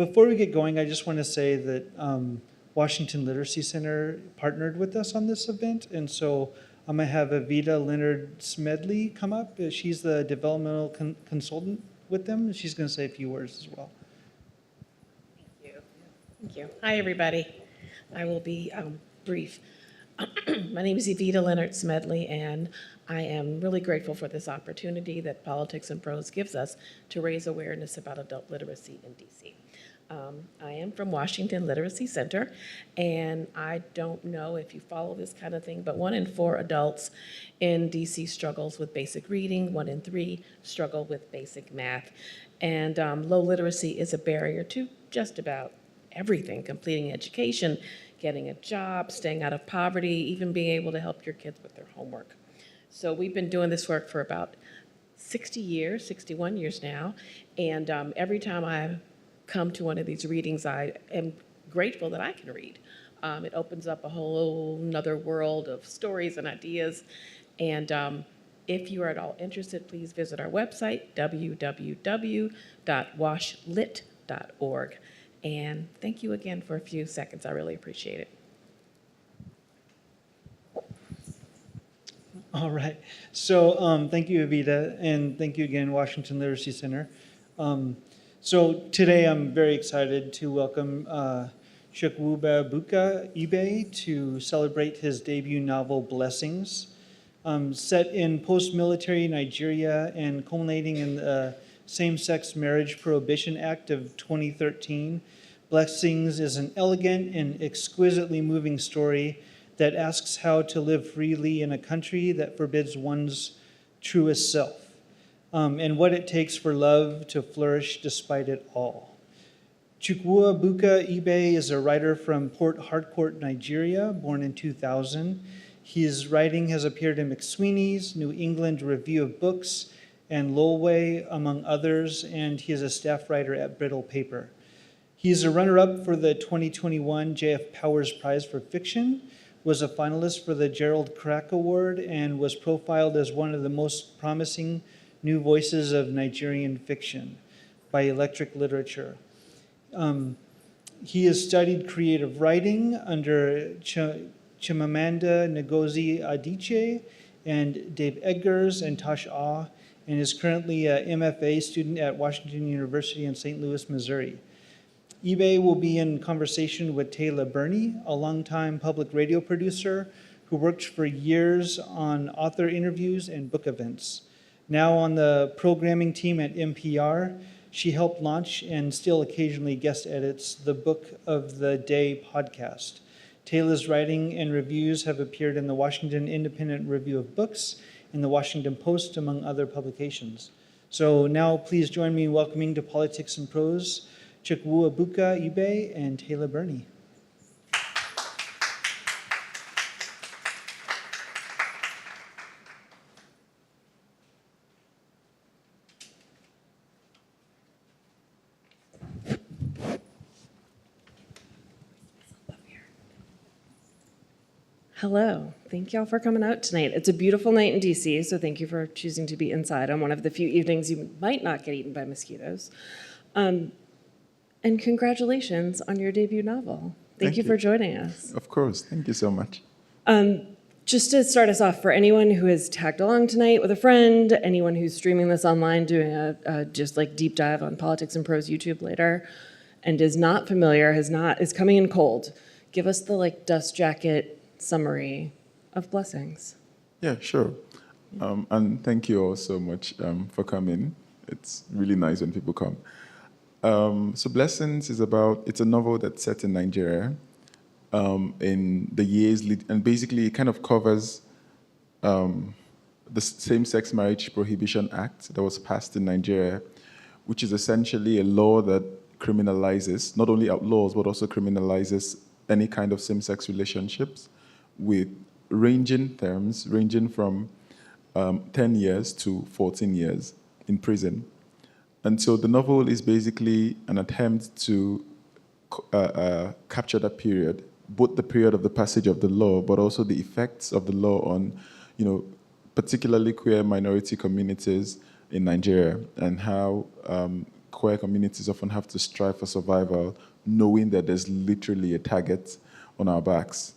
Before we get going, I just want to say that Washington Literacy Center partnered with us on this event, and so I'm going to have Evita Leonard Smedley come up. She's the developmental consultant with them, and she's going to say a few words as well. Thank you. Thank you. Hi, everybody. I will be brief. My name is Evita Leonard Smedley, and I am really grateful for this opportunity that Politics and Prose gives us to raise awareness about adult literacy in DC. I am from Washington Literacy Center, and I don't know if you follow this kind of thing, but 1 in 4 adults in DC struggles with basic reading, 1 in 3 struggle with basic math, and low literacy is a barrier to just about everything: completing education, getting a job, staying out of poverty, even being able to help your kids with their homework. So we've been doing this work for about 60 years, 61 years now, and every time I come to one of these readings, I am grateful that I can read. It opens up a whole another world of stories and ideas, and if you are at all interested, please visit our website, www.washlit.org. And thank you again for a few seconds. I really appreciate it. All right. So thank you, Evita, and thank you again, Washington Literacy Center. So today I'm very excited to welcome Chukwuebuka Ibeh to celebrate his debut novel, Blessings. Set in post-military Nigeria and culminating in the Same-Sex Marriage Prohibition Act of 2013, Blessings is an elegant and exquisitely moving story that asks how to live freely in a country that forbids one's truest self, and what it takes for love to flourish despite it all. Chukwuebuka Ibeh is a writer from Port Harcourt, Nigeria, born in 2000. His writing has appeared in McSweeney's, New England Review of Books, and Lowell, among others, and he is a staff writer at Brittle Paper. He is a runner-up for the 2021 J.F. Powers Prize for Fiction, was a finalist for the Gerald Crack Award, and was profiled as one of the most promising new voices of Nigerian fiction by Electric Literature. He has studied creative writing under Chimamanda Ngozi Adichie and Dave Eggers and Tosh Ah, and is currently an MFA student at Washington University in St. Louis, Missouri. Ibeh will be in conversation with Tayla Burney, a longtime public radio producer who worked for years on author interviews and book events. Now on the programming team at NPR, she helped launch and still occasionally guest edits the Book of the Day podcast. Tayla's writing and reviews have appeared in the Washington Independent Review of Books and the Washington Post, among other publications. So now please join me in welcoming to Politics and Prose, Chukwuebuka Ibeh and Tayla Burney. Hello. Thank y'all for coming out tonight. It's a beautiful night in DC, so thank you for choosing to be inside on one of the few evenings you might not get eaten by mosquitoes. And congratulations on your debut novel. Thank you for joining us. Of course. Thank you so much. Just to start us off, for anyone who has tagged along tonight with a friend, anyone who's streaming this online, doing a just like deep dive on Politics and Prose YouTube later, and is not familiar, is coming in cold, give us the like dust jacket summary of Blessings. Yeah, sure. And thank you all so much for coming. It's really nice when people come. So Blessings is it's a novel that's set in Nigeria in the years, and basically it kind of covers the Same-Sex Marriage Prohibition Act that was passed in Nigeria, which is essentially a law that criminalizes, not only outlaws, but also criminalizes any kind of same-sex relationships with ranging terms, ranging from 10 years to 14 years in prison. And so the novel is basically an attempt to capture that period, both the period of the passage of the law, but also the effects of the law on, particularly queer minority communities in Nigeria, and how queer communities often have to strive for survival, knowing that there's literally a target on our backs.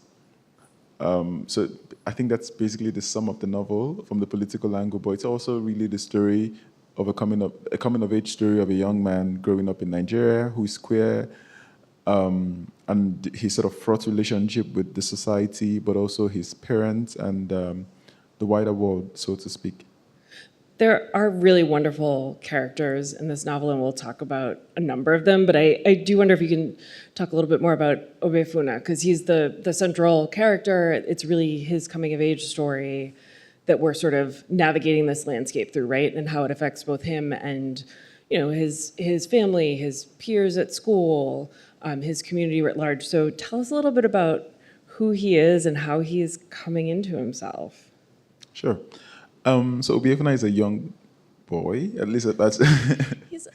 So I think that's basically the sum of the novel from the political angle, but it's also really the story of a coming of age story of a young man growing up in Nigeria who is queer, and his sort of fraught relationship with the society, but also his parents and the wider world, so to speak. There are really wonderful characters in this novel, and we'll talk about a number of them, but I do wonder if you can talk a little bit more about Obiefuna, because he's the central character. It's really his coming-of-age story that we're sort of navigating this landscape through, right? And how it affects both him and, his family, his peers at school, his community writ large. So tell us a little bit about who he is and how he is coming into himself. Sure. So Obiefuna is a young boy, at least that's...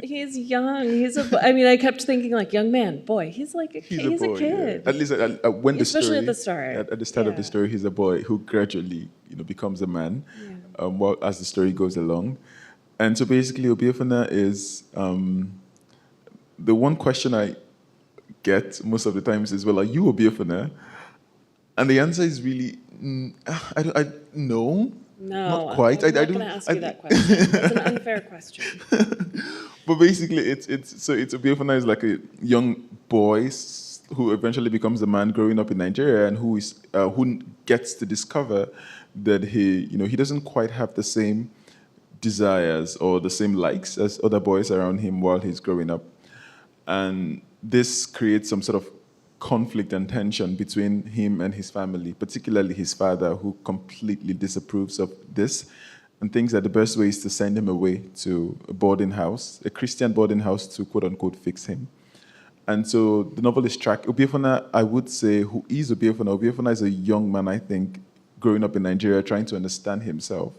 He's young. I kept thinking like young man, boy. He's like a kid. He's a kid. Yeah. At least when the Especially story... at the start. At the start of the story, he's a boy who gradually, becomes a man, as the story goes along. And so basically, Obiefuna is... the one question I get most of the times is, well, are you Obiefuna? And the answer is really, no. No, not quite. I'm not going to ask you that question. That's an unfair question. But basically, it's Obiefuna is like a young boy who eventually becomes a man growing up in Nigeria, and who gets to discover that he doesn't quite have the same desires or the same likes as other boys around him while he's growing up, and this creates some sort of conflict and tension between him and his family, particularly his father, who completely disapproves of this and thinks that the best way is to send him away to a boarding house, a Christian boarding house, to quote-unquote fix him. And so the novel is tracked. Obiefuna, I would say, who is Obiefuna? Obiefuna is a young man, I think, growing up in Nigeria, trying to understand himself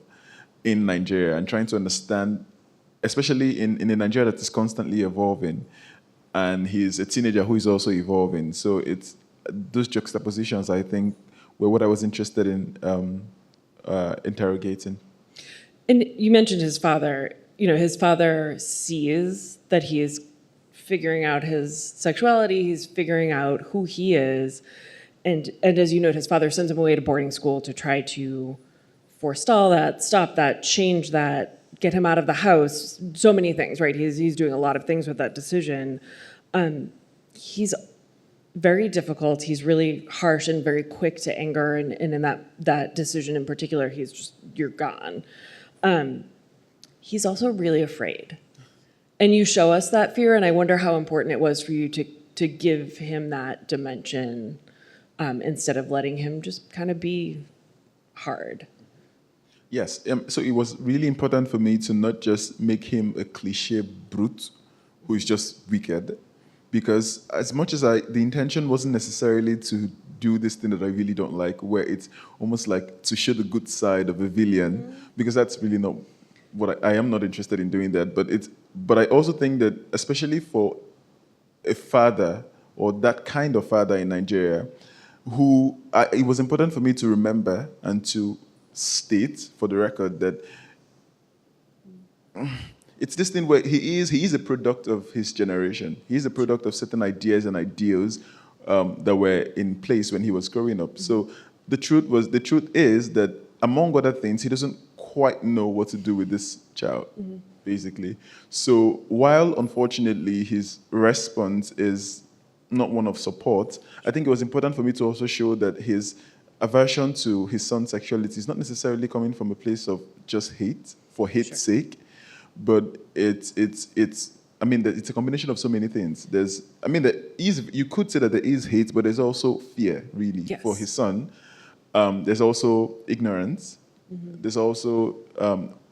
in Nigeria and trying to understand, especially in a Nigeria that is constantly evolving. And he's a teenager who is also evolving. So it's those juxtapositions, I think, were what I was interested in interrogating. And you mentioned his father. His father sees that he is figuring out his sexuality. He's figuring out who he is. And as you note, his father sends him away to boarding school to try to forestall that, stop that, change that, get him out of the house, so many things, right? He's doing a lot of things with that decision. He's very difficult. He's really harsh and very quick to anger, and in that decision in particular, he's just, you're gone. He's also really afraid. And you show us that fear, and I wonder how important it was for you to give him that dimension instead of letting him just kind of be hard. Yes, so it was really important for me to not just make him a cliche brute who is just wicked, because as much as the intention wasn't necessarily to do this thing that I really don't like, where it's almost like to show the good side of a villain, because that's really not what I am not interested in doing that. But I also think that, especially for a father or that kind of father in Nigeria, it was important for me to remember and to state for the record that it's this thing where he is a product of his generation. He's a product of certain ideas and ideals that were in place when he was growing up. So the truth is that, among other things, he doesn't quite know what to do with this child, basically. So while unfortunately his response is not one of support, I think it was important for me to also show that his aversion to his son's sexuality is not necessarily coming from a place of just hate for hate's sake, but it's a combination of so many things. You could say that there is hate, but there's also fear, really, for his son. There's also ignorance. There's also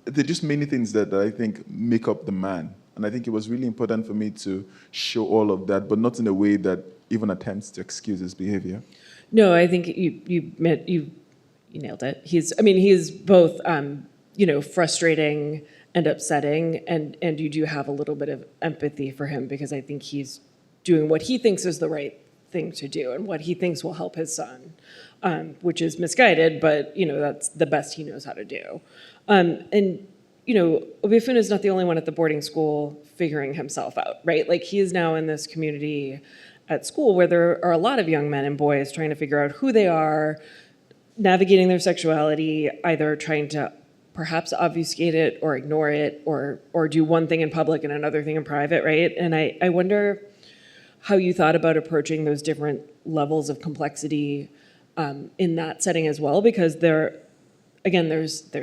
there's just many things that I think make up the man, and I think it was really important for me to show all of that, but not in a way that even attempts to excuse his behavior. No, I think you nailed it. He's both frustrating and upsetting, and you do have a little bit of empathy for him, because I think he's doing what he thinks is the right thing to do and what he thinks will help his son, which is misguided, but that's the best he knows how to do. And Obiefuna is not the only one at the boarding school figuring himself out, right? Like, he is now in this community at school where there are a lot of young men and boys trying to figure out who they are, navigating their sexuality, either trying to perhaps obfuscate it or ignore it, or do one thing in public and another thing in private, right? And I wonder how you thought about approaching those different levels of complexity in that setting as well, because there's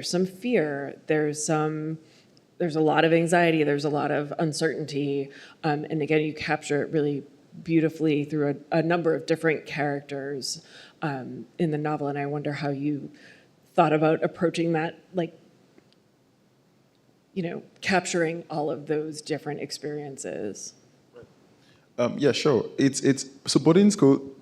some fear, there's a lot of anxiety, there's a lot of uncertainty, and again, you capture it really beautifully through a number of different characters in the novel, and I wonder how you thought about approaching that, capturing all of those different experiences. Yeah, sure. So boarding school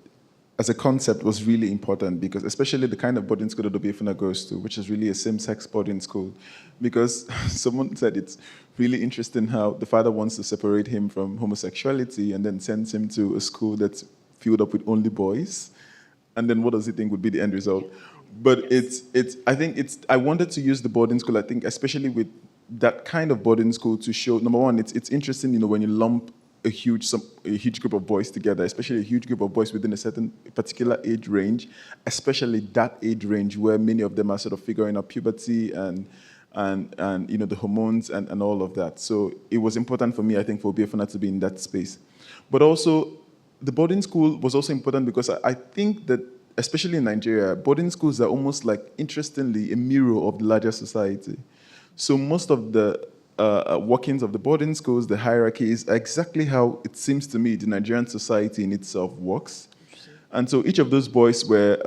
as a concept was really important, because especially the kind of boarding school that Obiefuna goes to, which is really a same-sex boarding school, because someone said it's really interesting how the father wants to separate him from homosexuality and then sends him to a school that's filled up with only boys, and then what does he think would be the end result? But I wanted to use the boarding school, I think, especially with that kind of boarding school, to show, number one, it's interesting, when you lump a huge group of boys together, especially a huge group of boys within a certain particular age range, especially that age range where many of them are sort of figuring out puberty and the hormones and all of that. So it was important for me, I think, for Obiefuna to be in that space. But also, the boarding school was also important because I think that, especially in Nigeria, boarding schools are almost like, interestingly, a mirror of the larger society. So most of the workings of the boarding schools, the hierarchy, is exactly how it seems to me the Nigerian society in itself works. And so each of those boys were,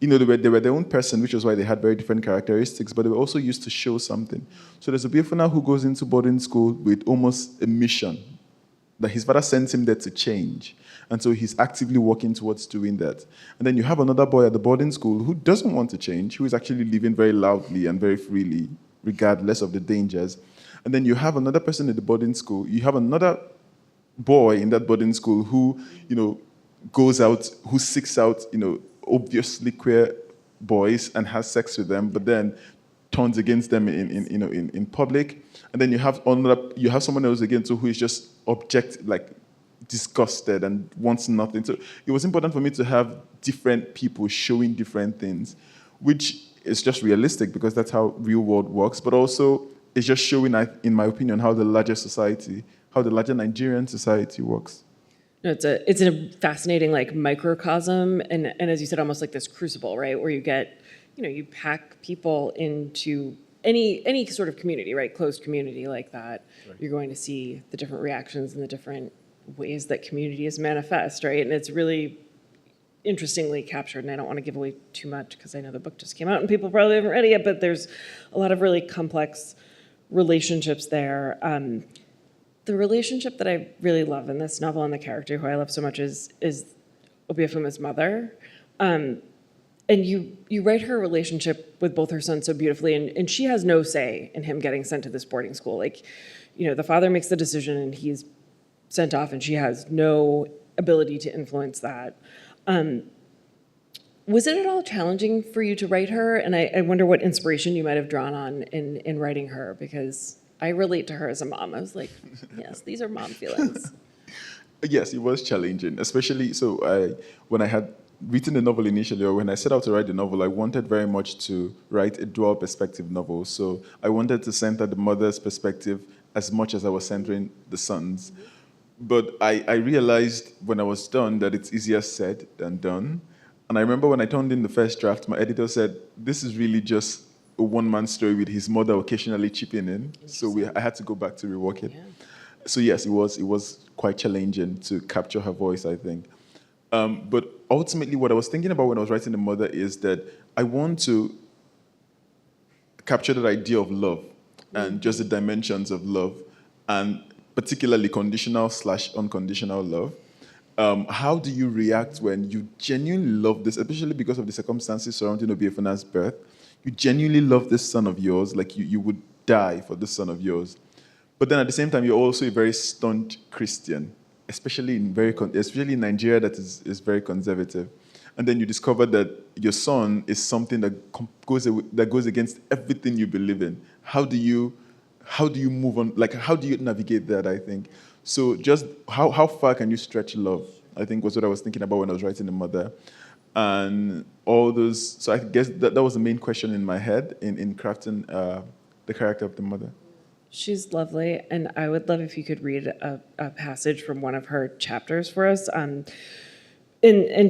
they were their own person, which was why they had very different characteristics, but they were also used to show something. So there's a Obiefuna who goes into boarding school with almost a mission, that his father sends him there to change. And so he's actively working towards doing that. And then you have another boy at the boarding school who doesn't want to change, who is actually living very loudly and very freely, regardless of the dangers. And then you have another person at the boarding school. You have another boy in that boarding school who, goes out, who seeks out, obviously queer boys and has sex with them, but then turns against them in public. And then you have someone else again too who is just disgusted and wants nothing. So it was important for me to have different people showing different things, which is just realistic because that's how real world works, but also it's just showing, in my opinion, how the larger Nigerian society works. No, it's a fascinating microcosm, and as you said, almost like this crucible, right, where you get, you pack people into any sort of community, right, closed community like that. Right. You're going to see the different reactions and the different ways that communities manifest, right, and it's really interestingly captured, and I don't want to give away too much because I know the book just came out and people probably haven't read it yet, but there's a lot of really complex relationships there. The relationship that I really love in this novel and the character who I love so much is Obiefuna's mother. And you write her relationship with both her sons so beautifully, and she has no say in him getting sent to this boarding school. The father makes the decision and he's sent off, and she has no ability to influence that. Was it at all challenging for you to write her? And I wonder what inspiration you might have drawn on in writing her, because I relate to her as a mom. I was like, yes, these are mom feelings. Yes, it was challenging, especially when I had written the novel initially, or when I set out to write the novel, I wanted very much to write a dual perspective novel. So I wanted to center the mother's perspective as much as I was centering the son's. But I realized when I was done that it's easier said than done. And I remember when I turned in the first draft, my editor said, this is really just a one-man story with his mother occasionally chipping in. So I had to go back to rework it. Yeah. So yes, it was quite challenging to capture her voice, I think. But ultimately, what I was thinking about when I was writing the mother is that I want to capture that idea of love and just the dimensions of love, and particularly conditional/unconditional love. How do you react when you genuinely love this, especially because of the circumstances surrounding Obiefuna's birth? You genuinely love this son of yours, like you would die for this son of yours. But then at the same time, you're also a very staunch Christian, especially in Nigeria that is very conservative. and then you discover that your son is something that goes against everything you believe in. How do you move on? Like, how do you navigate that? I think so. Just how far can you stretch love? I think was what I was thinking about when I was writing The Mother, and all those. So I guess that was the main question in my head in crafting the character of the mother. She's lovely, and I would love if you could read a passage from one of her chapters for us. And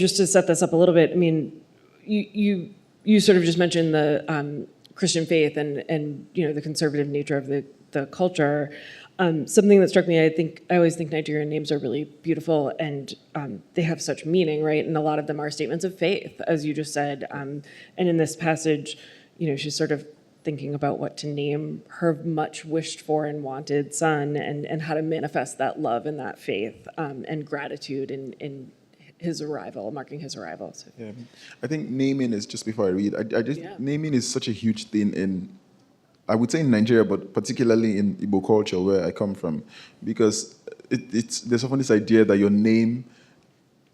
just to set this up a little bit, I mean, you sort of just mentioned the Christian faith and the conservative nature of the culture. Something that struck me, I always think Nigerian names are really beautiful, and they have such meaning, right? And a lot of them are statements of faith, as you just said. And in this passage, she's sort of thinking about what to name her much wished for and wanted son, and how to manifest that love and that faith and gratitude in his arrival, marking his arrival. So. Yeah, I think naming is, just before I read, naming is such a huge thing I would say in Nigeria, but particularly in Igbo culture where I come from, because there's often this idea that your name,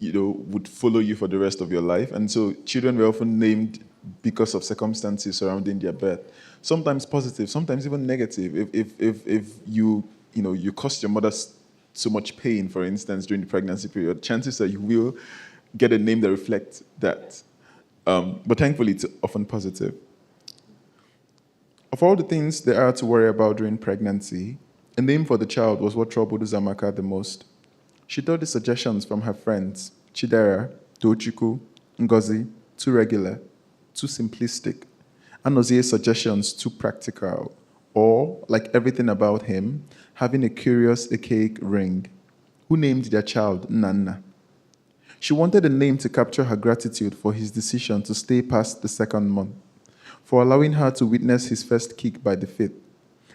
would follow you for the rest of your life, and so children were often named because of circumstances surrounding their birth. Sometimes positive, sometimes even negative. If you caused your mother so much pain, for instance, during the pregnancy period, chances are you will get a name that reflects that. But thankfully, it's often positive. Of all the things there are to worry about during pregnancy, a name for the child was what troubled Uzoamaka the most. She thought the suggestions from her friends, Chidera, Tochukwu, Ngozi, too regular, too simplistic. Anozie's suggestions too practical, or, like everything about him, having a curious, archaic ring. Who named their child Nana? She wanted a name to capture her gratitude for his decision to stay past the second month, for allowing her to witness his first kick by the fifth.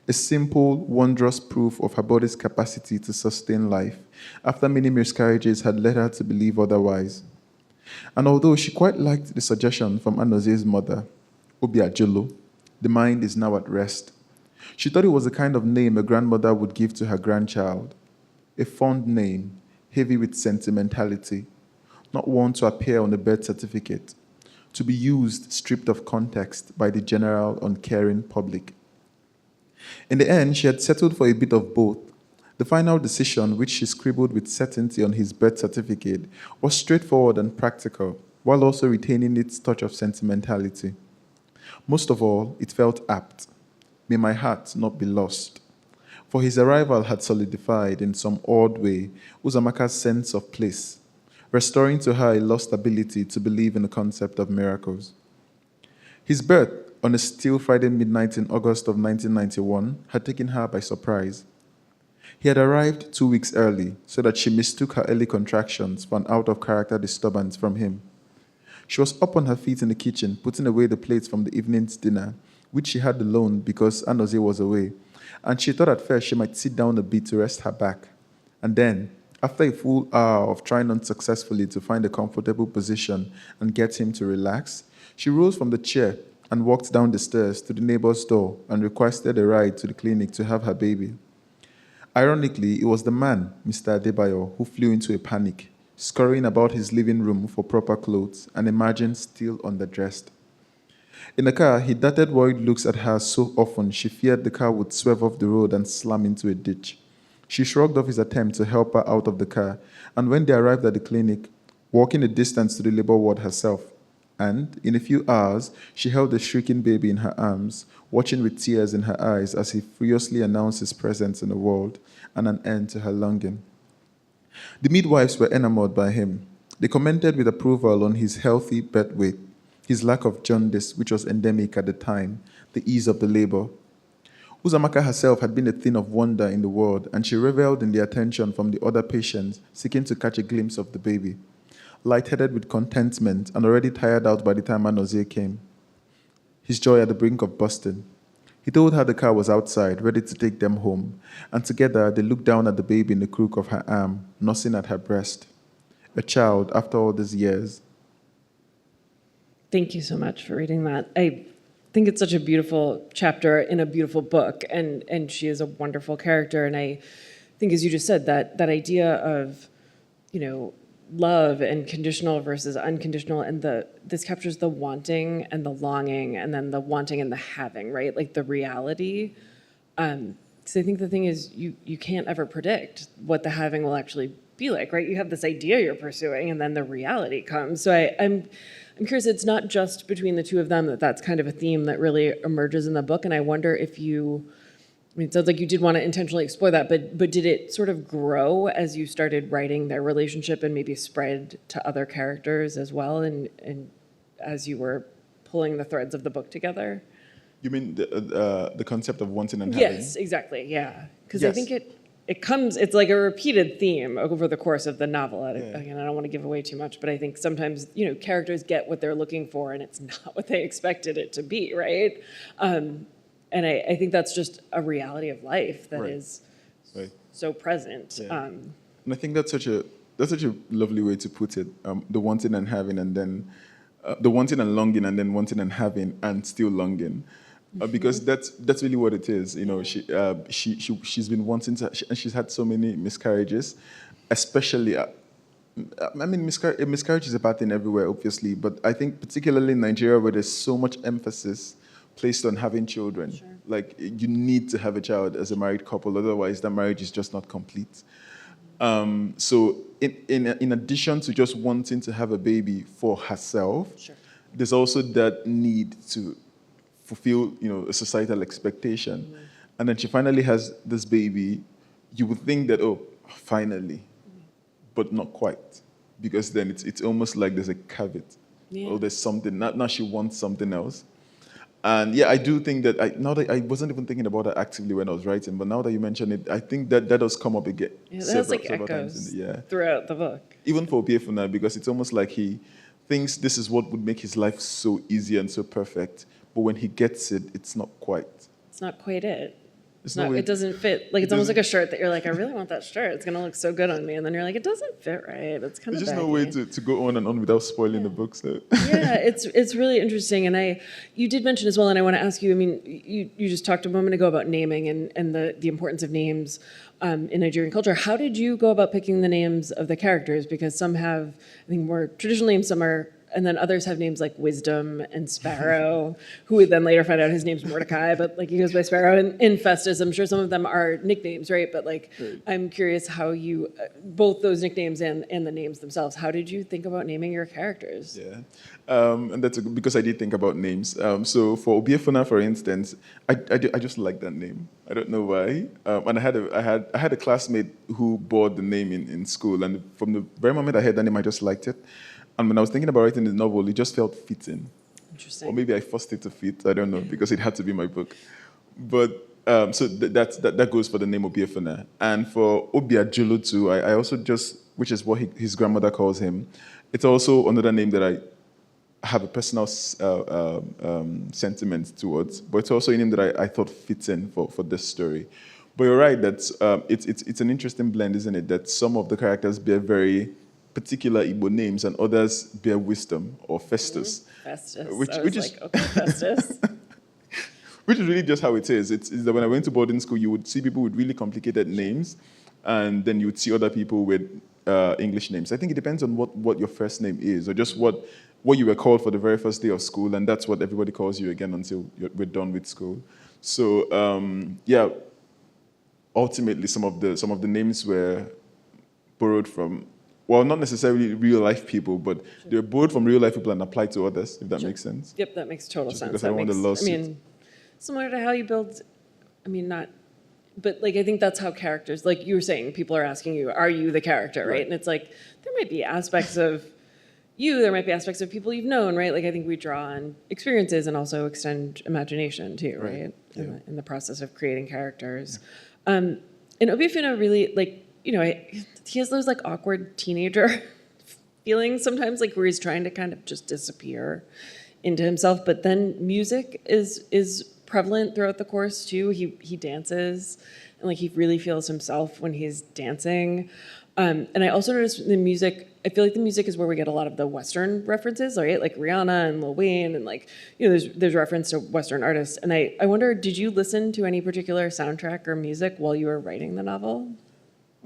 A simple, wondrous proof of her body's capacity to sustain life, after many miscarriages had led her to believe otherwise. And although she quite liked the suggestion from Anozie's mother, Obiajolo, the mind is now at rest. She thought it was the kind of name a grandmother would give to her grandchild. A fond name, heavy with sentimentality, not one to appear on a birth certificate, to be used stripped of context by the general uncaring public. In the end, she had settled for a bit of both. The final decision, which she scribbled with certainty on his birth certificate, was straightforward and practical, while also retaining its touch of sentimentality. Most of all, it felt apt. May my heart not be lost. For his arrival had solidified, in some odd way, Uzoamaka's sense of place, restoring to her a lost ability to believe in the concept of miracles. His birth, on a still Friday midnight in August of 1991, had taken her by surprise. He had arrived 2 weeks early, so that she mistook her early contractions for an out-of-character disturbance from him. She was up on her feet in the kitchen, putting away the plates from the evening's dinner, which she had alone because Anozie was away, and she thought at first she might sit down a bit to rest her back. And then, after a full hour of trying unsuccessfully to find a comfortable position and get him to relax, she rose from the chair and walked down the stairs to the neighbor's door and requested a ride to the clinic to have her baby. Ironically, it was the man, Mr. Adebayo, who flew into a panic, scurrying about his living room for proper clothes and emerging still underdressed. In the car, he darted worried looks at her so often she feared the car would swerve off the road and slam into a ditch. She shrugged off his attempt to help her out of the car, and when they arrived at the clinic, walking a distance to the labor ward herself, and in a few hours, she held the shrieking baby in her arms, watching with tears in her eyes as he furiously announced his presence in the world and an end to her longing. The midwives were enamored by him. They commented with approval on his healthy birth weight, his lack of jaundice, which was endemic at the time, the ease of the labor. Uzoamaka herself had been a thing of wonder in the world, and she reveled in the attention from the other patients seeking to catch a glimpse of the baby, lightheaded with contentment and already tired out by the time Anozie came. His joy at the brink of bursting. He told her the car was outside, ready to take them home, and together they looked down at the baby in the crook of her arm, nursing at her breast. A child after all these years. Thank you so much for reading that. I think it's such a beautiful chapter in a beautiful book, and she is a wonderful character. And I think, as you just said, that idea of, love and conditional versus unconditional, and this captures the wanting and the longing, and then the wanting and the having, right? Like the reality. Because I think the thing is, you can't ever predict what the having will actually be like, right? You have this idea you're pursuing, and then the reality comes. So I'm curious. It's not just between the two of them that's kind of a theme that really emerges in the book, and I wonder if you. I mean, it sounds like you did want to intentionally explore that, but did it sort of grow as you started writing their relationship and maybe spread to other characters as well, and as you were pulling the threads of the book together? You mean the concept of wanting and having? Yes, exactly, yeah. Because Yes. I think it's like a repeated theme over the course of the novel. Again, I don't want to give away too much, but I think sometimes, characters get what they're looking for and it's not what they expected it to be, right? And I think that's just a reality of life that Right. is Right. so present. Yeah. And I think that's such a lovely way to put it. The wanting and having, and then the wanting and longing, and then wanting and having, and still longing, because that's really what it is. She's been wanting to, and she's had so many miscarriages, especially. I mean, a miscarriage is a bad thing everywhere, obviously, but I think particularly in Nigeria, where there's so much emphasis placed on having children. Sure. Like, you need to have a child as a married couple, otherwise that marriage is just not complete. So in addition to just wanting to have a baby for herself, sure, there's also that need to fulfill, a societal expectation. Mm-hmm. And then she finally has this baby. You would think that, oh, finally, but not quite, because then it's almost like there's a caveat. Yeah. Or there's something, now she wants something else. And yeah, I do think that now that I wasn't even thinking about that actively when I was writing, but now that you mention it, I think that does come up again. Yeah, that's like echoes throughout the book. Even for Obiefuna, because it's almost like he thinks this is what would make his life so easy and so perfect, but when he gets it, it's not quite. It's not quite it. It doesn't fit. Like, it's almost like a shirt that you're like, I really want that shirt. It's going to look so good on me. And then you're like, it doesn't fit right. It's kind of There's just baggy. no way to go on and on without spoiling the book. So. Yeah, it's really interesting. And you did mention as well, and I want to ask you, I mean, you just talked a moment ago about naming and the importance of names in Nigerian culture. How did you go about picking the names of the characters? Because some have, I think, more traditional names, some are, and then others have names like Wisdom and Sparrow, who would then later find out his name's Mordecai, but like he goes by Sparrow. And in Festus, I'm sure some of them are nicknames, right? But like, right. I'm curious how you, both those nicknames and the names themselves, how did you think about naming your characters? Yeah, and that's because I did think about names. So for Obiefuna, for instance, I just like that name. I don't know why. And I had a classmate who bore the name in school, and from the very moment I heard that name, I just liked it. And when I was thinking about writing the novel, it just felt fitting. Interesting. Or maybe I forced it to fit. I don't know, because it had to be my book. But so that goes for the name Obiefuna. And for Obiajulu too, I also which is what his grandmother calls him. It's also another name that I have a personal sentiment towards. But it's also a name that I thought fits in for this story. But you're right, that it's an interesting blend, isn't it? That some of the characters bear very particular Igbo names and others bear Wisdom or Festus. Festus. Which is like, okay, Festus. Which is really just how it is. It's that when I went to boarding school, you would see people with really complicated names, and then you would see other people with English names. I think it depends on what your first name is, or just what you were called for the very first day of school, and that's what everybody calls you again until we're done with school. So yeah, ultimately some of the names were borrowed from, well, not necessarily real life people, but sure, they're borrowed from real life people and applied to others, if that makes sense. Yep, that makes total sense. Because I don't want the lawsuit. I mean, similar to how you build, I mean, not, but like, I think that's how characters, like you were saying, people are asking you, are you the character, right? And it's like, there might be aspects of you, there might be aspects of people you've known, right? Like, I think we draw on experiences and also extend imagination too, right? Yeah. In the process of creating characters. Yeah. And Obiefuna really, like, he has those like awkward teenager feelings sometimes, like where he's trying to kind of just disappear into himself. But then music is prevalent throughout the course too. He dances, and like he really feels himself when he's dancing. And I also noticed the music. I feel like the music is where we get a lot of the Western references, right? Like Rihanna and Lil Wayne, and like there's reference to Western artists. And I wonder, did you listen to any particular soundtrack or music while you were writing the novel?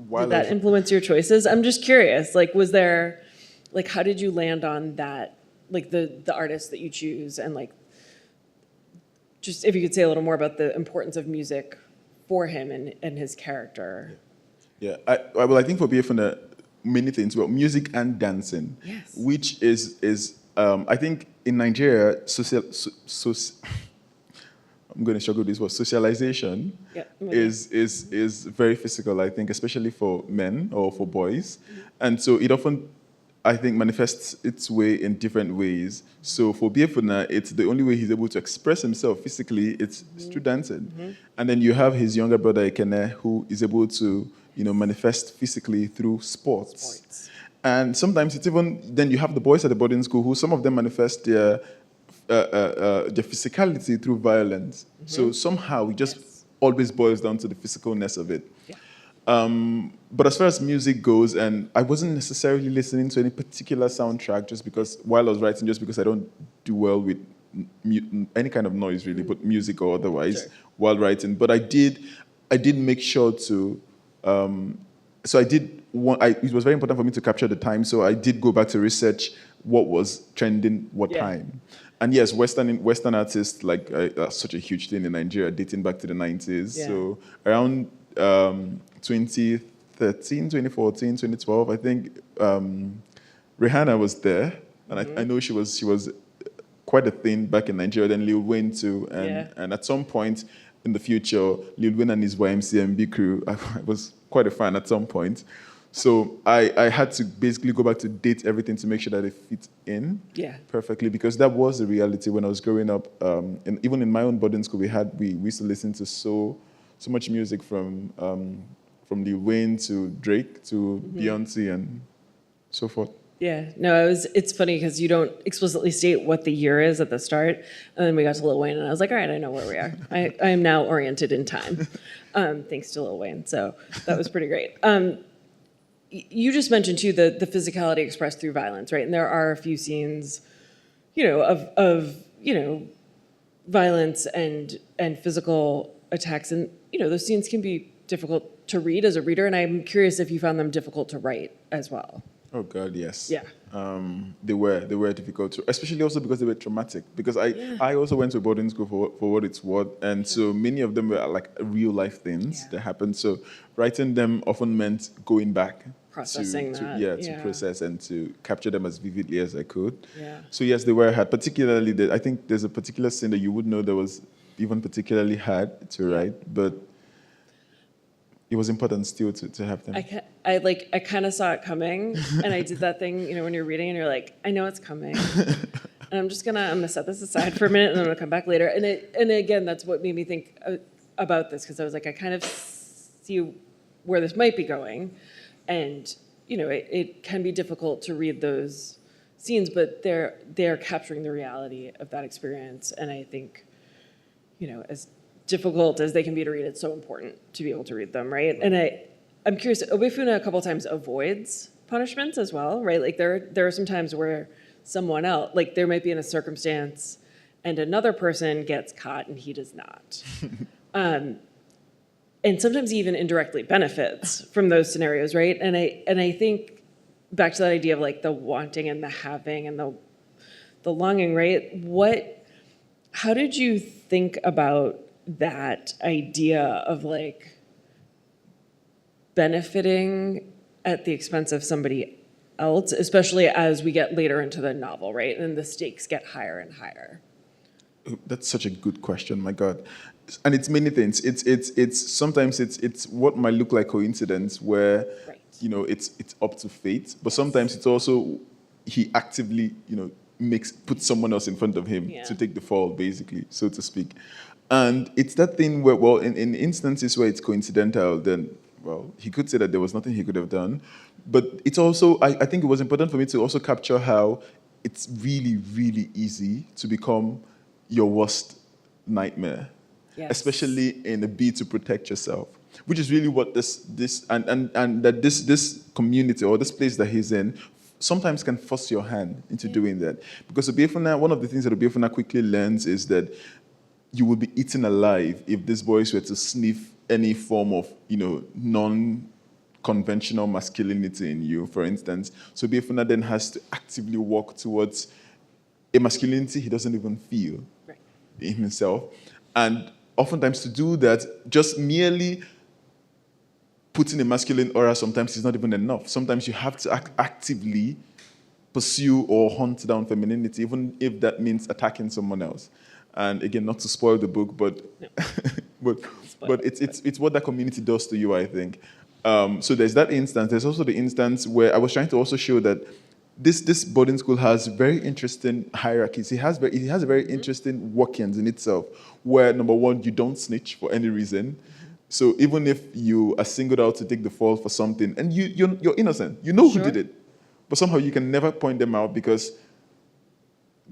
While did that influence your choices? I'm just curious. Like, was there, like, how did you land on that, like the artists that you choose, and like, just if you could say a little more about the importance of music for him and his character. Yeah, I think for Obiefuna, many things, well, music and dancing, Yes. which is I think in Nigeria, I'm going to struggle with this word. Socialization Yeah. is very physical, I think, especially for men or for boys. And so it often, I think, manifests its way in different ways. So for Obiefuna, it's the only way he's able to express himself physically, it's through dancing. And then you have his younger brother, Ekene, who is able to, manifest physically through sports. And sometimes it's even, then you have the boys at the boarding school who some of them manifest their physicality through violence. So somehow it just always boils down to the physicalness of it. Yeah. But as far as music goes, and I wasn't necessarily listening to any particular soundtrack just because, while I was writing, just because I don't do well with any kind of noise really, but music or otherwise, while writing. But I did make sure to, so I did, it was very important for me to capture the time, so I did go back to research what was trending, what time. And yes, Western artists, like, that's such a huge thing in Nigeria, dating back to the 90s. Yeah. So around 2013, 2014, 2012, I think Rihanna was there. And I know she was quite a thing back in Nigeria. Then Lil Wayne too. And at some point in the future, Lil Wayne and his YMCMB crew, I was quite a fan at some point. So I had to basically go back to date everything to make sure that it fit in perfectly, because that was the reality when I was growing up. And even in my own boarding school, we used to listen to so much music from Lil Wayne to Drake to Beyonce and so forth. Yeah, no, it's funny because you don't explicitly state what the year is at the start, and then we got to Lil Wayne, and I was like, all right, I know where we are. I am now oriented in time, thanks to Lil Wayne. So that was pretty great. You just mentioned too the physicality expressed through violence, right? And there are a few scenes, of violence and physical attacks, and those scenes can be difficult to read as a reader. And I'm curious if you found them difficult to write as well. Oh God, yes. Yeah. They were difficult to, especially also because they were traumatic. Because I also went to boarding school for what it's worth, and so many of them were like real life things that happened. So writing them often meant going back, processing to process and to capture them as vividly as I could. Yeah. So yes, they were hard. Particularly, I think there's a particular scene that you would know that was even particularly hard to write, but it was important still to have them. I kind of saw it coming, and I did that thing, when you're reading and you're like, I know it's coming, and I'm gonna set this aside for a minute, and I'm gonna come back later. And again, that's what made me think about this, because I was like, I kind of see where this might be going, and it can be difficult to read those scenes, but they're capturing the reality of that experience, and I think, as difficult as they can be to read, it's so important to be able to read them, right? And I'm curious, Obiefuna a couple times avoids punishments as well, right? Like there are some times where someone else, like there might be in a circumstance and another person gets caught and he does not. And sometimes he even indirectly benefits from those scenarios, right? And I think back to that idea of like the wanting and the having and the longing, right? How did you think about that idea of like benefiting at the expense of somebody else, especially as we get later into the novel, right? And the stakes get higher and higher. That's such a good question, my God. And it's many things. It's sometimes it's what might look like coincidence where it's up to fate, but sometimes it's also he actively puts someone else in front of him to take the fall, basically, so to speak. And it's that thing where, well, in instances where it's coincidental, then, well, he could say that there was nothing he could have done. But it's also, I think it was important for me to also capture how it's really, really easy to become your worst nightmare, especially in a bid to protect yourself, which is really what this community or this place that he's in sometimes can force your hand into doing that. Because Obiefuna, one of the things that Obiefuna quickly learns is that you will be eaten alive if these boys were to sniff any form of, conventional masculinity in you, for instance. So Obiefuna then has to actively walk towards a masculinity he doesn't even feel in himself. And oftentimes to do that, just merely putting a masculine aura sometimes is not even enough. Sometimes you have to actively pursue or hunt down femininity, even if that means attacking someone else. And again, not to spoil the book, but but it's what that community does to you, I think. So there's that instance. There's also the instance where I was trying to also show that this boarding school has very interesting hierarchies. It has a very interesting workings in itself, where number one, you don't snitch for any reason. So even if you are singled out to take the fall for something, and you're innocent, you know who did it, but somehow you can never point them out because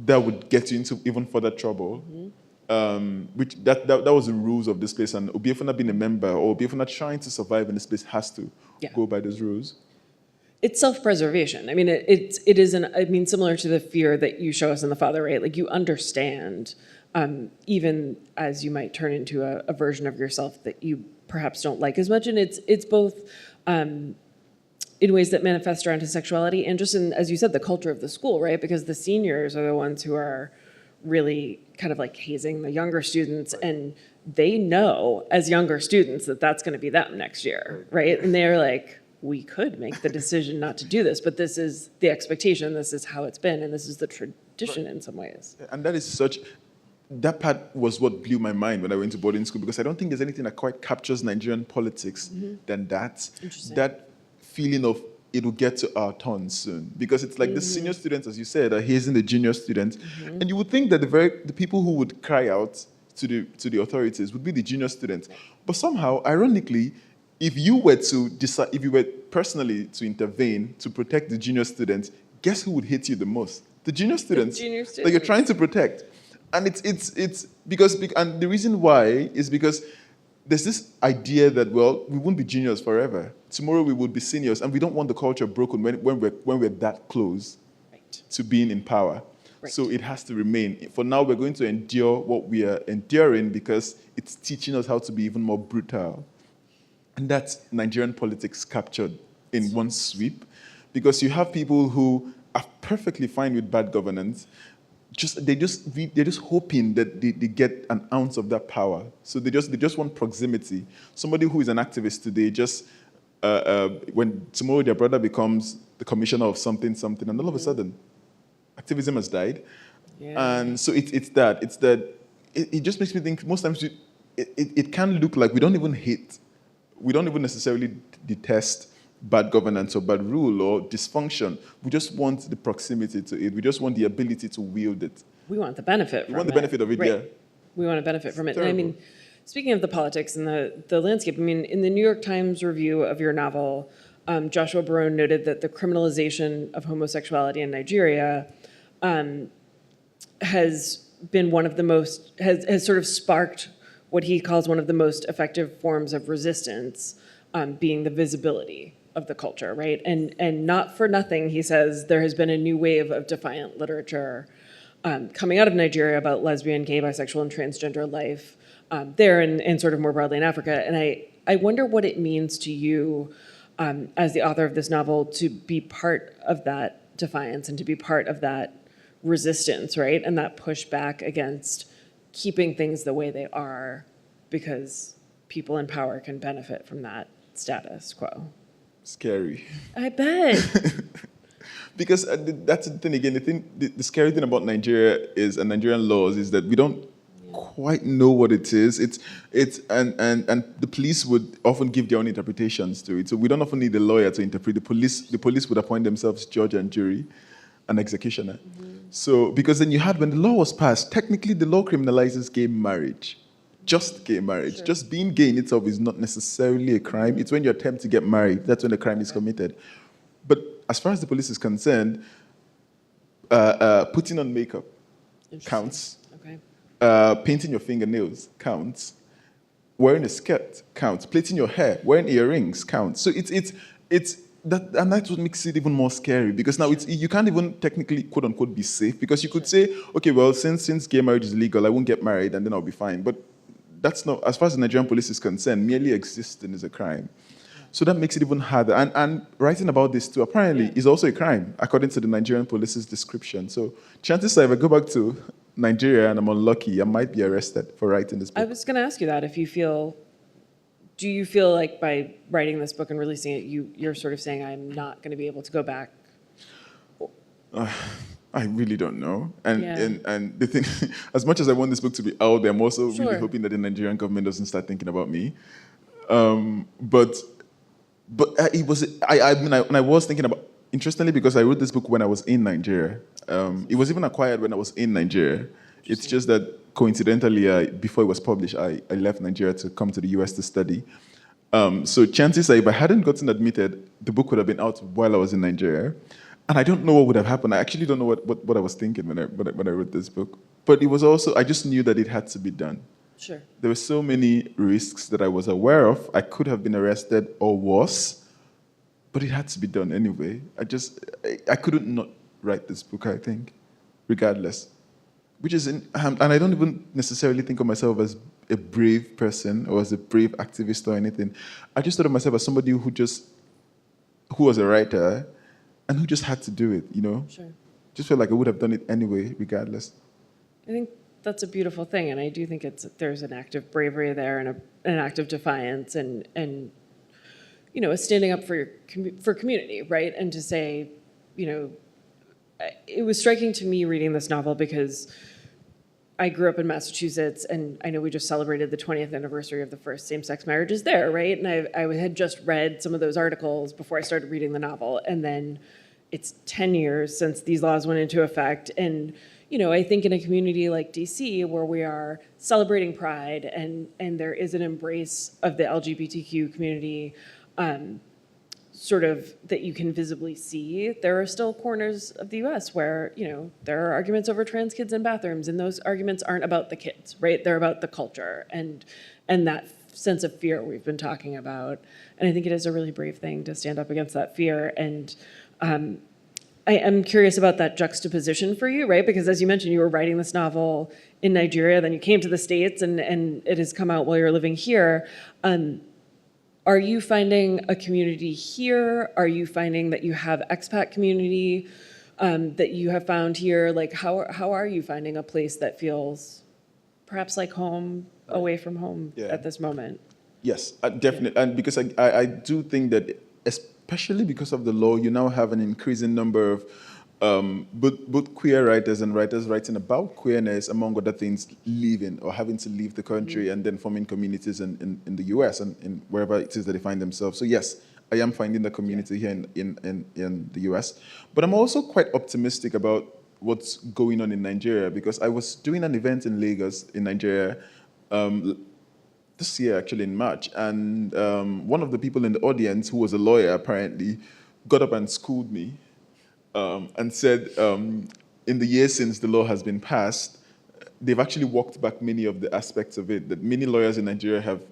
that would get you into even further trouble. Which that was the rules of this place, and Obiefuna being a member or Obiefuna trying to survive in this place has to go by those rules. It's self-preservation. I mean, it is similar to the fear that you show us in The Father, right? Like you understand, even as you might turn into a version of yourself that you perhaps don't like as much, and it's both in ways that manifest around his sexuality and just in, as you said, the culture of the school, right? Because the seniors are the ones who are really kind of like hazing the younger students, and they know as younger students that that's going to be them next year, right? And they're like, we could make the decision not to do this, but this is the expectation, this is how it's been, and this is the tradition in some ways. And that part was what blew my mind when I went to boarding school, because I don't think there's anything that quite captures Nigerian politics than that. That feeling of it will get to our turn soon, because it's like the senior students, as you said, are hazing the junior students, and you would think that the people who would cry out to the authorities would be the junior students, but somehow, ironically, if you were to decide, if you were personally to intervene to protect the junior students, guess who would hit you the most? The junior students, that you're trying to protect, and it's because and the reason why is because there's this idea that, well, we won't be juniors forever. Tomorrow we would be seniors, and we don't want the culture broken when we're that close to being in power. So it has to remain. For now, we're going to endure what we are enduring because it's teaching us how to be even more brutal. And that's Nigerian politics captured in one sweep, because you have people who are perfectly fine with bad governance. They're just hoping that they get an ounce of that power. So they just want proximity. Somebody who is an activist today, just when tomorrow their brother becomes the commissioner of something, and all of a sudden, activism has died. And so it's that it just makes me think most times it can look like we don't even necessarily detest bad governance or bad rule or dysfunction. We just want the proximity to it. We just want the ability to wield it. We want the benefit from it. We want the benefit of it, right. yeah. We want to benefit from it. And I mean, speaking of the politics and the landscape, I mean, in the New York Times review of your novel, Joshua Barone noted that the criminalization of homosexuality in Nigeria has been one of the most, has sort of sparked what he calls one of the most effective forms of resistance, being the visibility of the culture, right? And not for nothing, he says, there has been a new wave of defiant literature coming out of Nigeria about lesbian, gay, bisexual, and transgender life there and sort of more broadly in Africa. And I wonder what it means to you as the author of this novel to be part of that defiance and to be part of that resistance, right? And that pushback against keeping things the way they are because people in power can benefit from that status quo. Scary. I bet. Because that's the thing again. The scary thing about Nigeria and Nigerian laws is that we don't quite know what it is. And the police would often give their own interpretations to it. So we don't often need a lawyer to interpret. The police would appoint themselves judge and jury and executioner. So because then you had, when the law was passed, technically the law criminalizes gay marriage. Just gay marriage. Sure. Just being gay in itself is not necessarily a crime. It's when you attempt to get married, that's when the crime is committed. But as far as the police is concerned, putting on makeup counts. Okay. Painting your fingernails counts. Wearing a skirt counts. Plaiting your hair, wearing earrings counts. So it's that, and that's what makes it even more scary, because now you can't even technically quote unquote be safe, because you could say, okay, well, since gay marriage is illegal, I won't get married and then I'll be fine. But that's not, as far as the Nigerian police is concerned, merely existing is a crime. So that makes it even harder. And writing about this too, apparently, is also a crime, according to the Nigerian police's description. So chances are, if I go back to Nigeria and I'm unlucky, I might be arrested for writing this I book. was going to ask you that. Do you feel like by writing this book and releasing it, you're sort of saying, I'm not going to be able to go back? I really don't know. And, Yeah. and the thing, as much as I want this book to be out there, I'm also really Sure. hoping that the Nigerian government doesn't start thinking about me. But it was, and I was thinking about, interestingly, because I wrote this book when I was in Nigeria. It was even acquired when I was in Nigeria. It's just that coincidentally, before it was published, I left Nigeria to come to the US to study. So chances are, if I hadn't gotten admitted, the book would have been out while I was in Nigeria. And I don't know what would have happened. I actually don't know what I was thinking when I wrote this book. But it was also, I just knew that it had to be done. Sure. There were so many risks that I was aware of. I could have been arrested or worse, but it had to be done anyway. I couldn't not write this book, I think, regardless. Which is, and I don't even necessarily think of myself as a brave person or as a brave activist or anything. I just thought of myself as somebody who was a writer and who just had to do it, you know? Sure. Just felt like I would have done it anyway, regardless. I think that's a beautiful thing, and I do think there's an act of bravery there and an act of defiance and you know, a standing up for community, right? And to say, you know, it was striking to me reading this novel because I grew up in Massachusetts, and I know we just celebrated the 20th anniversary of the first same-sex marriages there, right? And I had just read some of those articles before I started reading the novel, and then it's 10 years since these laws went into effect, and you know, I think in a community like DC where we are celebrating Pride and there is an embrace of the LGBTQ community, sort of that you can visibly see, there are still corners of the US where, you know, there are arguments over trans kids in bathrooms, and those arguments aren't about the kids, right? They're about the culture and that sense of fear we've been talking about. And I think it is a really brave thing to stand up against that fear. And I am curious about that juxtaposition for you, right? Because as you mentioned, you were writing this novel in Nigeria, then you came to the States, and it has come out while you're living here. Are you finding a community here? Are you finding that you have expat community that you have found here? Like, how are you finding a place that feels perhaps like home, away from home at this moment? Yes, definitely. And because I do think that, especially because of the law, you now have an increasing number of both queer writers and writers writing about queerness, among other things, leaving or having to leave the country and then forming communities in the US and in wherever it is that they find themselves. So yes, I am finding the community here in the US. But I'm also quite optimistic about what's going on in Nigeria, because I was doing an event in Lagos in Nigeria this year, actually in March, and one of the people in the audience, who was a lawyer apparently, got up and schooled me and said, in the years since the law has been passed, they've actually walked back many of the aspects of it, that many lawyers in Nigeria have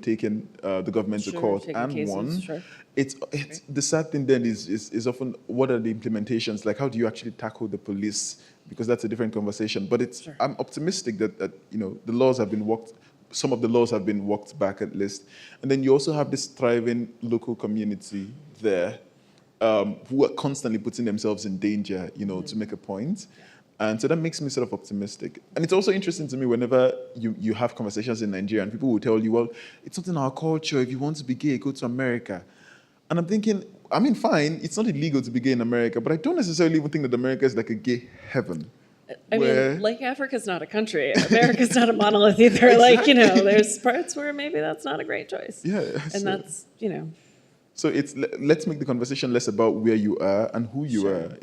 taken the government to court and cases, won. sure. It's the sad thing then is often, what are the implementations? Like, how do you actually tackle the police? Because that's a different conversation. But I'm optimistic that you know, the laws have been some of the laws have been walked back at least. And then you also have this thriving local community there, who are constantly putting themselves in danger, you know, to make a point. And so that makes me sort of optimistic. And it's also interesting to me whenever you have conversations in Nigeria and people will tell you, well, it's not in our culture. If you want to be gay, go to America. And I'm thinking, I mean, fine, it's not illegal to be gay in America, but I don't necessarily even think that America is like a gay heaven. I mean, like, Africa's not a country. America's not a monolith either. Exactly. Like, you know, there's parts where maybe that's not a great choice. Yeah. And that's, you know. So let's make the conversation less about where you are and who you are.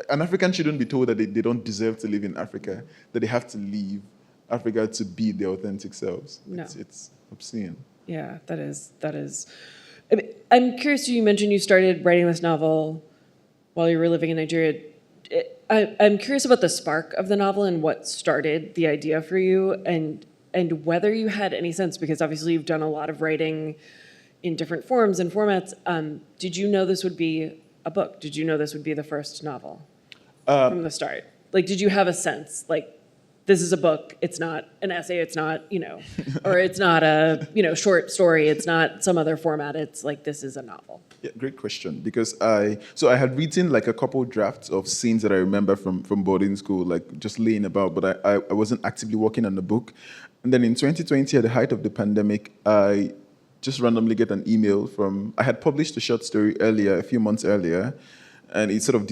An African shouldn't be told that they don't deserve to live in Africa, that they have to leave Africa to be their authentic selves. No. It's obscene. Yeah, that is. I mean, I'm curious, you mentioned you started writing this novel while you were living in Nigeria. I'm curious about the spark of the novel and what started the idea for you, and whether you had any sense, because obviously you've done a lot of writing in different forms and formats. Did you know this would be a book? Did you know this would be the first novel from the start? Like, did you have a sense? Like, this is a book, it's not an essay, it's not, or it's not a, short story, it's not some other format, it's like, this is a novel? Yeah, great question. Because I had written like a couple drafts of scenes that I remember from boarding school, like just laying about, but I wasn't actively working on the book. And then in 2020, at the height of the pandemic, I just randomly get an email from, I had published a short story earlier, a few months earlier, and it sort of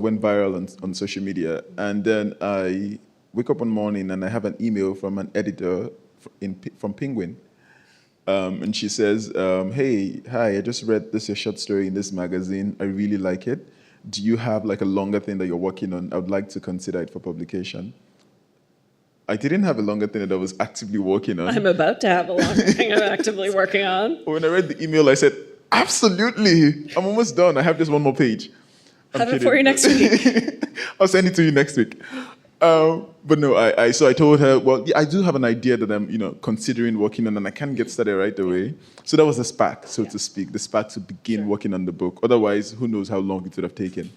went viral on social media. And then I wake up one morning and I have an email from an editor from Penguin. And she says, hey, hi, I just read this short story in this magazine. I really like it. Do you have like a longer thing that you're working on? I would like to consider it for publication. I didn't have a longer thing that I was actively working on. I'm about to have a longer thing I'm actively working on. When I read the email, I said, absolutely. I'm almost done. I have just one more page. Have it for you next week. I'll send it to you next week. But no, so I told her, well, yeah, I do have an idea that I'm, considering working on, and I can't get started right away. So that was the spark, so to speak, the spark to begin working on the book. Otherwise, who knows how long it would have taken.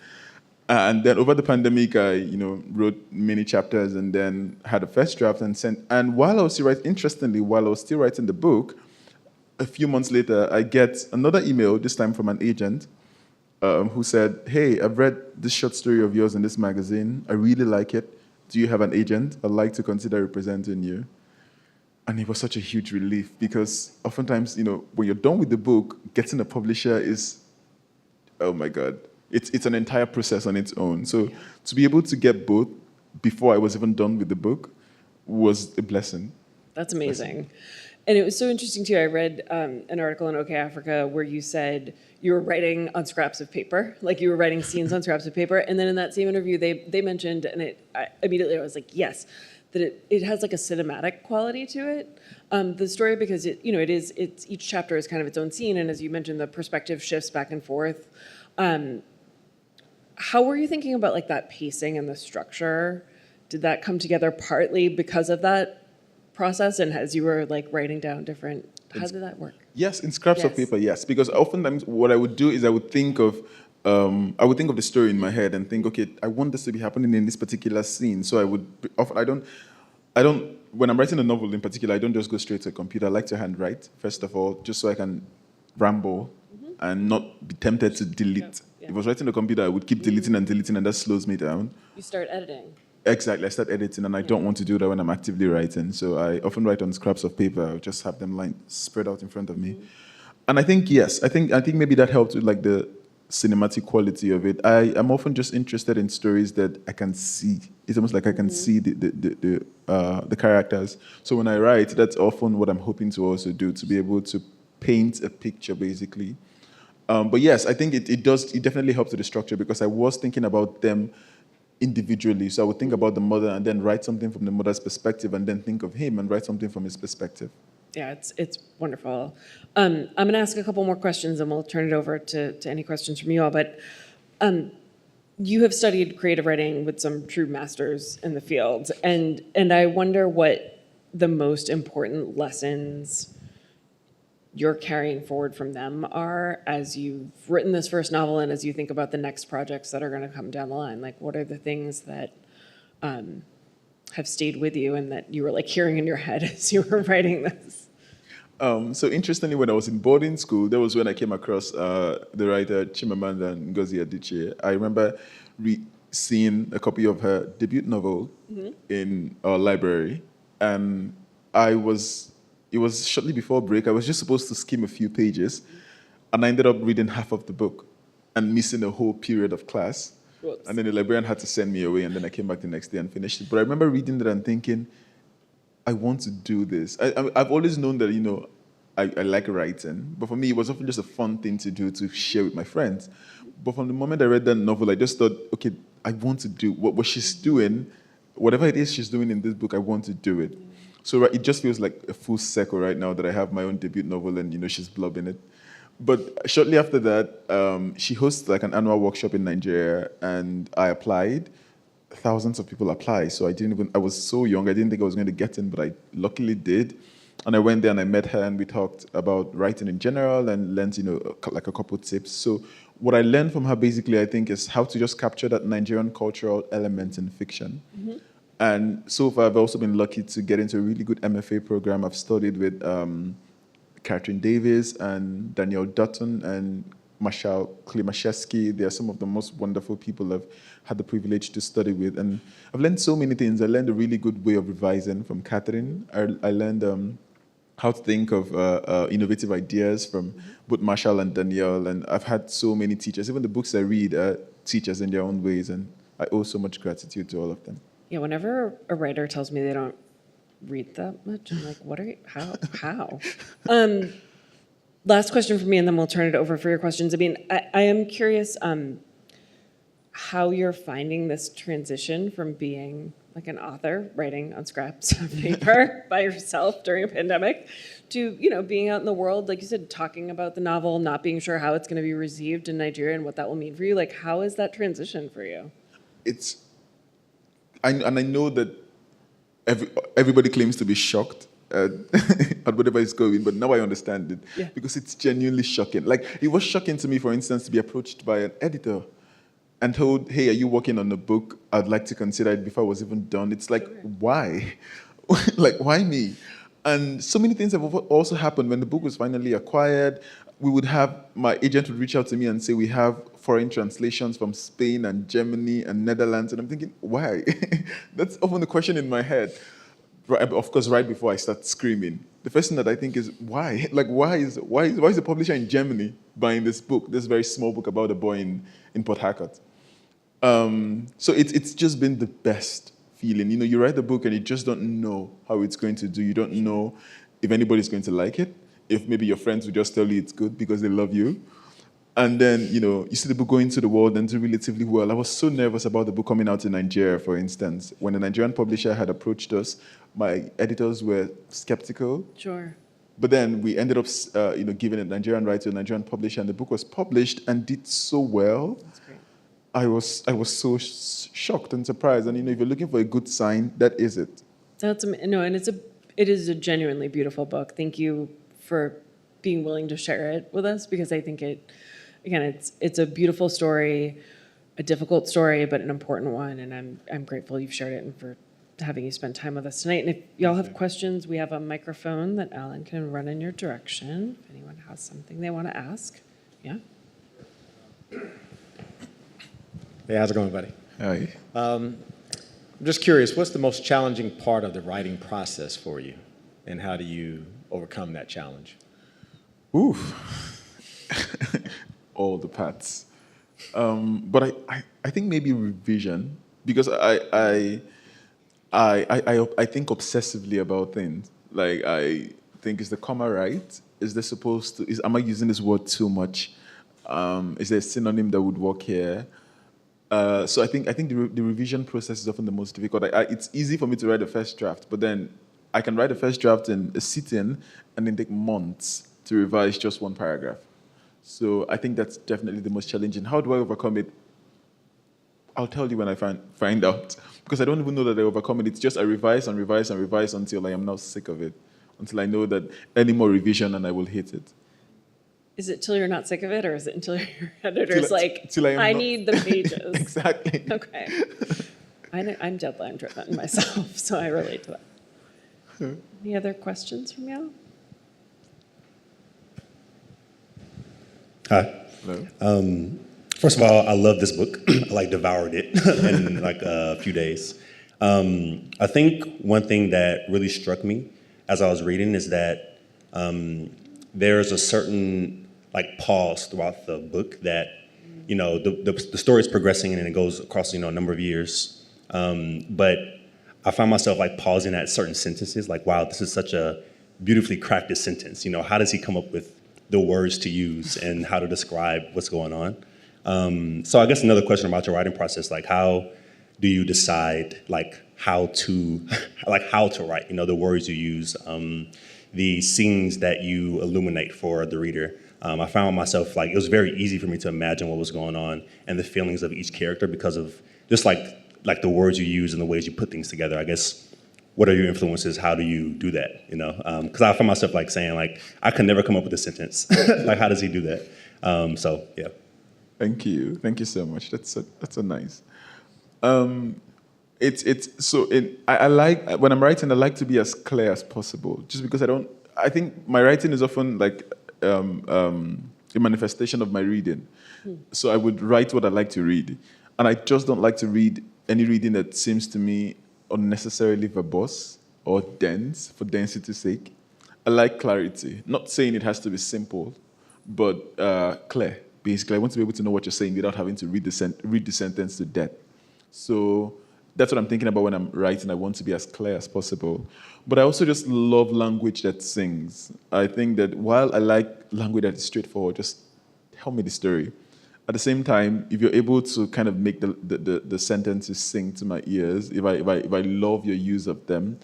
And then over the pandemic, I, wrote many chapters and then had a first draft and sent. And while I was still writing the book, a few months later, I get another email, this time from an agent, who said, hey, I've read this short story of yours in this magazine. I really like it. Do you have an agent? I'd like to consider representing you. And it was such a huge relief because oftentimes, when you're done with the book, getting a publisher is, oh my God, it's an entire process on its own. So to be able to get both before I was even done with the book was a blessing. That's amazing. And it was so interesting too. I read an article in OK Africa where you said you were writing on scraps of paper, like you were writing scenes on scraps of paper. And then in that same interview, they mentioned, and immediately I was like, yes, that it has like a cinematic quality to it. The story, because it's each chapter is kind of its own scene, and as you mentioned, the perspective shifts back and forth. How were you thinking about like that pacing and the structure? Did that come together partly because of that process, and as you were like writing down different, how did that work? Yes, in scraps of paper, yes. Because oftentimes what I would do is I would think of the story in my head and think, okay, I want this to be happening in this particular scene. So I don't, when I'm writing a novel in particular, I don't just go straight to a computer. I like to handwrite, first of all, just so I can ramble and not be tempted to delete. Yeah. If I was writing on a computer, I would keep deleting, and that slows me down. You start editing. Exactly, I start editing, and I don't want to do that when I'm actively writing. So I often write on scraps of paper. I'll just have them spread out in front of me. And I think, yes, I think maybe that helped with like the cinematic quality of it. I am often just interested in stories that I can see. It's almost like I can see the characters. So when I write, that's often what I'm hoping to also do, to be able to paint a picture, basically. But yes, I think it definitely helps with the structure, because I was thinking about them individually. So I would think about the mother and then write something from the mother's perspective, and then think of him and write something from his perspective. Yeah, it's wonderful. I'm going to ask a couple more questions, and we'll turn it over to any questions from you all. But you have studied creative writing with some true masters in the field, and I wonder what the most important lessons you're carrying forward from them are as you've written this first novel and as you think about the next projects that are going to come down the line. Like, what are the things that have stayed with you and that you were like hearing in your head as you were writing this? So interestingly, when I was in boarding school, that was when I came across the writer Chimamanda Ngozi Adichie. I remember seeing a copy of her debut novel in our library, and it was shortly before break. I was just supposed to skim a few pages, and I ended up reading half of the book and missing a whole period of class. Whoops. And then the librarian had to send me away, and then I came back the next day and finished it. But I remember reading that and thinking, I want to do this. I've always known that, I like writing, but for me, it was often just a fun thing to do, to share with my friends. But from the moment I read that novel, I just thought, okay, I want to do what she's doing, whatever it is she's doing in this book, I want to do it. So it just feels like a full circle right now that I have my own debut novel and, she's blobbing it. But shortly after that, she hosts like an annual workshop in Nigeria, and I applied. Thousands of people apply. So I was so young, I didn't think I was going to get in, but I luckily did. And I went there and I met her, and we talked about writing in general and learned, like a couple tips. So what I learned from her basically, I think, is how to just capture that Nigerian cultural element in fiction. And so far, I've also been lucky to get into a really good MFA program. I've studied with Catherine Davis and Danielle Dutton and Marshall Klimaszewski. They are some of the most wonderful people I've had the privilege to study with. And I've learned so many things. I learned a really good way of revising from Catherine. I learned how to think of innovative ideas from both Marshall and Danielle. And I've had so many teachers. Even the books I read are teachers in their own ways. And I owe so much gratitude to all of them. Yeah, whenever a writer tells me they don't read that much, I'm like, what are you, how? Last question for me, and then we'll turn it over for your questions. I mean, I am curious how you're finding this transition from being like an author, writing on scraps of paper by yourself during a pandemic, to, you know, being out in the world, like you said, talking about the novel, not being sure how it's going to be received in Nigeria and what that will mean for you. Like, how is that transition for you? I know that everybody claims to be shocked at whatever is going, but now I understand it. Yeah. Because it's genuinely shocking. Like, it was shocking to me, for instance, to be approached by an editor and told, hey, are you working on a book? I'd like to consider it before I was even done. It's like, why? Like, why me? And so many things have also happened. When the book was finally acquired, my agent would reach out to me and say, we have foreign translations from Spain and Germany and Netherlands. And I'm thinking, why? That's often the question in my head. Of course, right before I start screaming. The first thing that I think is, why? Like, why is the publisher in Germany buying this book, this very small book about a boy in Port Harcourt? So it's just been the best feeling. You know, you write the book and you just don't know how it's going to do. You don't know if anybody's going to like it, if maybe your friends will just tell you it's good because they love you. And then, you know, you see the book go into the world and do relatively well. I was so nervous about the book coming out in Nigeria, for instance. When a Nigerian publisher had approached us, my editors were skeptical. Sure. But then we ended up, giving a Nigerian right to a Nigerian publisher, and the book was published and did so well. That's great. I was so shocked and surprised. And, you know, if you're looking for a good sign, that is it. And it is a genuinely beautiful book. Thank you for being willing to share it with us, because I think it's a beautiful story, a difficult story, but an important one. And I'm grateful you've shared it and for having you spend time with us tonight. And if y'all have questions, we have a microphone that Alan can run in your direction. If anyone has something they want to ask. Yeah. Hey, how's it going, buddy? Hi. I'm just curious, what's the most challenging part of the writing process for you, and how do you overcome that challenge? Ooh. All the parts. But I think maybe revision, because I think obsessively about things. Like, I think, is the comma right? Am I using this word too much? Is there a synonym that would work here? So I think the revision process is often the most difficult. It's easy for me to write a first draft, but then I can write a first draft in a sitting and then take months to revise just one paragraph. So I think that's definitely the most challenging. How do I overcome it? I'll tell you when I find out, because I don't even know that I overcome it. It's just I revise and revise and revise until I am now sick of it, until I know that any more revision and I will hate it. Is it till you're not sick of it, or is it until your editor's till I need the pages? Exactly. Okay. I'm deadline driven myself, so I relate to that. Any other questions from y'all? Hi. Hello. First of all, I love this book. I devoured it in a few days. I think one thing that really struck me as I was reading is that there's a certain pause throughout the book that, you know, the story is progressing and it goes across, you know, a number of years. But I find myself pausing at certain sentences, wow, this is such a beautifully crafted sentence. You know, how does he come up with the words to use and how to describe what's going on? So I guess another question about your writing process, how do you decide how to write, you know, the words you use, the scenes that you illuminate for the reader? I found myself it was very easy for me to imagine what was going on and the feelings of each character because of just the words you use and the ways you put things together. I guess, what are your influences? How do you do that? You know, because I find myself saying I could never come up with a sentence. How does he do that? So yeah. Thank you so much. That's so nice. I like when I'm writing, I like to be as clear as possible, just because I think my writing is often like a manifestation of my reading. So I would write what I like to read, and I just don't like to read any reading that seems to me unnecessarily verbose or dense for density's sake. I like clarity. Not saying it has to be simple, but clear. Basically, I want to be able to know what you're saying without having to read the sentence to death. So that's what I'm thinking about when I'm writing. I want to be as clear as possible. But I also just love language that sings. I think that while I like language that is straightforward, just tell me the story. At the same time, if you're able to kind of make the sentences sing to my ears, if I love your use of them,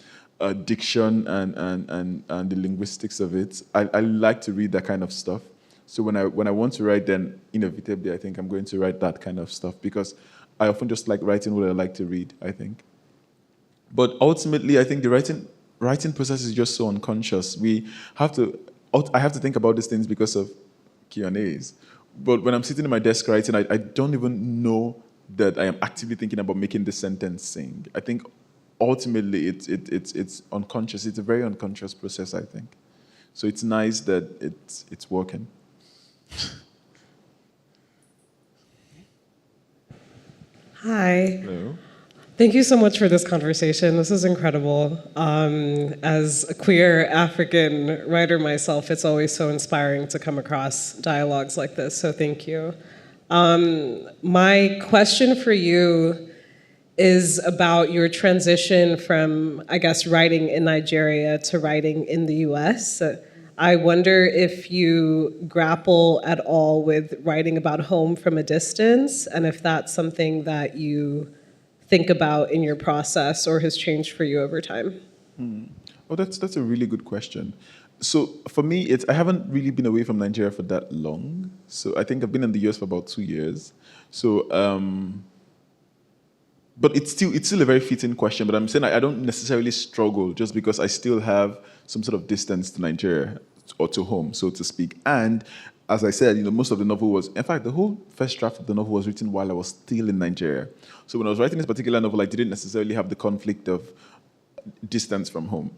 diction and the linguistics of it, I like to read that kind of stuff. So when I want to write, then inevitably I think I'm going to write that kind of stuff, because I often just like writing what I like to read, I think. But ultimately, I think the writing process is just so unconscious. I have to think about these things because of Q&As. But when I'm sitting at my desk writing, I don't even know that I am actively thinking about making the sentence sing. I think ultimately it's unconscious. It's a very unconscious process, I think. So it's nice that it's working. Hi. Hello. Thank you so much for this conversation. This is incredible. As a queer African writer myself, it's always so inspiring to come across dialogues like this, so thank you. My question for you is about your transition from, I guess, writing in Nigeria to writing in the US. I wonder if you grapple at all with writing about home from a distance, and if that's something that you think about in your process or has changed for you over time. Oh, that's a really good question. So for me, I haven't really been away from Nigeria for that long. So I think I've been in the US for about 2 years. So, but it's still a very fitting question. But I'm saying I don't necessarily struggle just because I still have some sort of distance to Nigeria or to home, so to speak. And as I said, most of the novel was, in fact, the whole first draft of the novel was written while I was still in Nigeria. So when I was writing this particular novel, I didn't necessarily have the conflict of distance from home.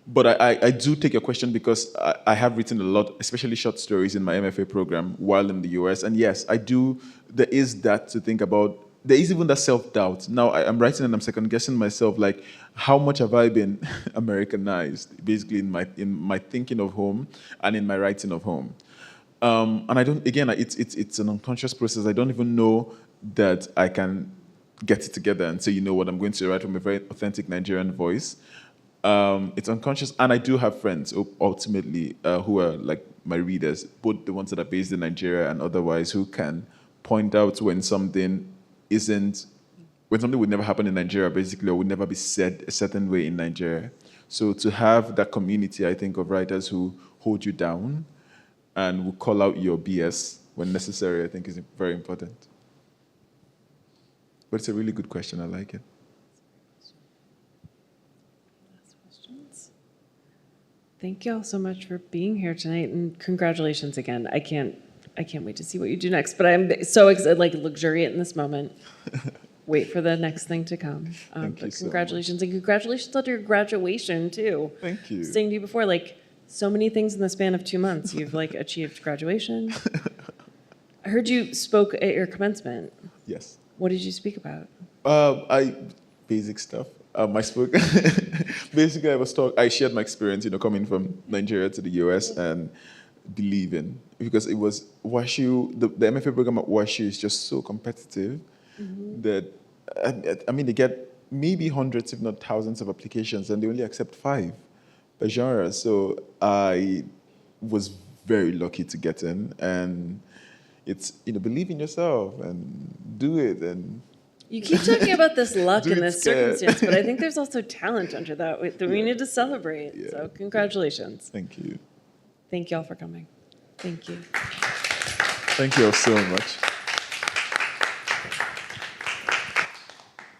But I do take your question because I have written a lot, especially short stories in my MFA program while in the US. And yes, I do, there is that to think about. There is even that self-doubt. Now I'm writing and I'm second-guessing myself, like, how much have I been Americanized, basically in my thinking of home and in my writing of home. And I don't, again, it's an unconscious process. I don't even know that I can get it together and say, what, I'm going to write from a very authentic Nigerian voice. It's unconscious, and I do have friends, ultimately, who are like my readers, both the ones that are based in Nigeria and otherwise, who can point out when something would never happen in Nigeria, basically, or would never be said a certain way in Nigeria. So to have that community, I think, of writers who hold you down and will call out your BS when necessary, I think is very important. But it's a really good question. I like it. Thank you all so much for being here tonight, and congratulations again. I can't wait to see what you do next, but I'm so excited, like luxuriate in this moment. Wait for the next thing to come. Thank you but so congratulations, and congratulations on your graduation too. Thank you. Saying to you before, like, so many things in the span of 2 months. You've like achieved graduation. I heard you spoke at your commencement. Yes. What did you speak about? Basic stuff. I spoke. Basically, I shared my experience, coming from Nigeria to the US and believing, because it was WashU, the MFA program at WashU is just so competitive that, I mean, they get maybe hundreds, if not thousands of applications, and they only accept 5 per genre. So I was very lucky to get in, and it's, believe in yourself and do it. And You keep talking about this luck Do and it this scared. circumstance, but I think there's also talent under that that we need to celebrate. Yeah. So congratulations. Thank you. Thank you all for coming. Thank you. Thank you all so much.